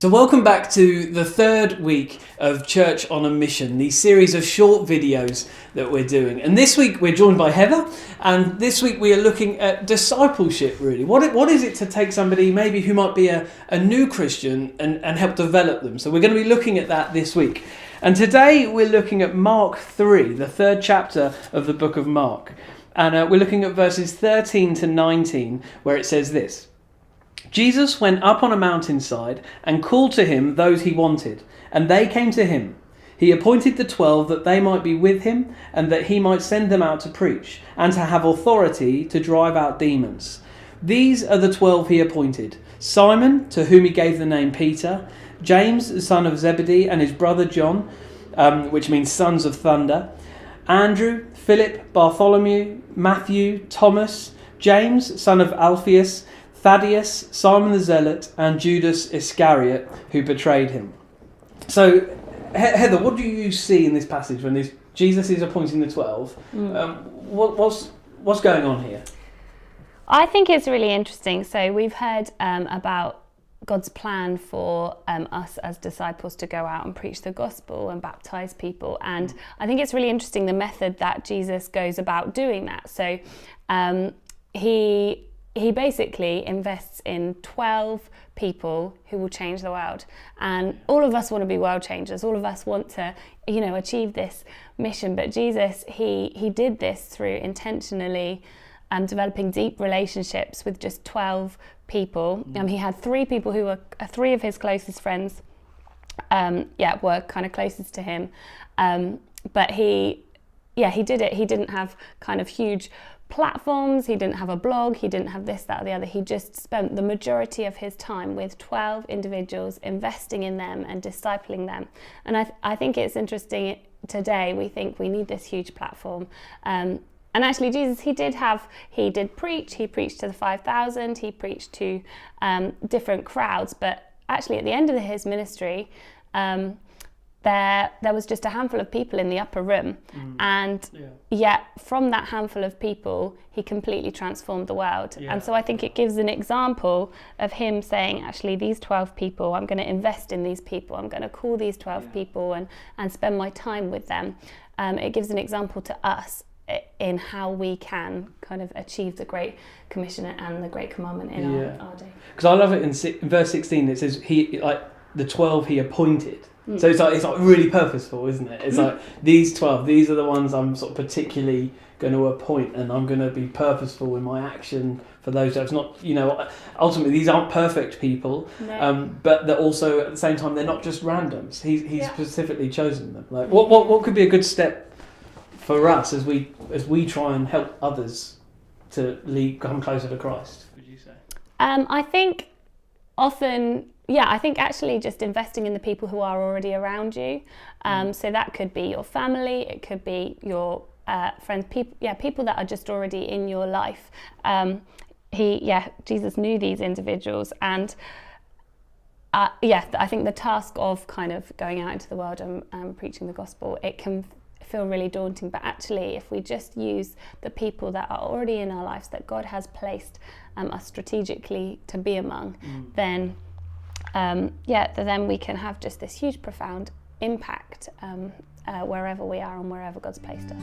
So welcome back to the third week of Church on a Mission, the series of short videos that we're doing. And this week we're joined by Heather, and this week we are looking at discipleship, really. What is it to take somebody maybe who might be a new Christian and help develop them? So we're going to be looking at that this week. And today we're looking at Mark 3, the third chapter of the book of Mark. And we're looking at verses 13 to 19, where it says this. Jesus went up on a mountainside and called to him those he wanted, and they came to him. He appointed the 12 that they might be with him, and that he might send them out to preach, and to have authority to drive out demons. These are the 12 he appointed: Simon, to whom he gave the name Peter, James, the son of Zebedee, and his brother John, which means sons of thunder, Andrew, Philip, Bartholomew, Matthew, Thomas, James, son of Alphaeus, Thaddeus, Simon the Zealot, and Judas Iscariot, who betrayed him. So, Heather, what do you see in this passage when Jesus is appointing the 12? What's going on here? I think it's really interesting. So we've heard about God's plan for us as disciples to go out and preach the gospel and baptize people. And I think it's really interesting the method that Jesus goes about doing that. So he basically invests in 12 people who will change the world. And all of us want to be world changers. All of us want to, achieve this mission. But Jesus, he did this through intentionally developing deep relationships with just 12 people. He had 3 people who were 3 of his closest friends, were kind of closest to him. But he did it. He didn't have kind of huge platforms, he didn't have a blog, he didn't have this, that or the other. He just spent the majority of his time with 12 individuals, investing in them and discipling them. And I think it's interesting today, we think we need this huge platform. And actually Jesus, he did preach, he preached to the 5,000, he preached to different crowds, but actually at the end of his ministry, there was just a handful of people in the upper room, and yet from that handful of people he completely transformed the world. And so I think it gives an example of him saying, actually, these 12 people, I'm going to invest in these people, I'm going to call these 12 people and spend my time with them. It gives an example to us in how we can kind of achieve the Great Commission and the Great Commandment in our day. Because I love it in verse 16, it says the 12 he appointed. So it's like really purposeful, isn't it? It's like these 12, these are the ones I'm sort of particularly going to appoint, and I'm going to be purposeful in my action for those. It's not, ultimately these aren't perfect people, but they're also at the same time they're not just randoms. He's specifically chosen them. Like what could be a good step for us as we try and help others to come closer to Christ? Would you say? I think often. Yeah, I think actually just investing in the people who are already around you. So that could be your family, it could be your friends, people that are just already in your life. Jesus knew these individuals, and I think the task of kind of going out into the world and preaching the gospel, it can feel really daunting, but actually if we just use the people that are already in our lives that God has placed us strategically to be among, then we can have just this huge, profound impact wherever we are and wherever God's placed us.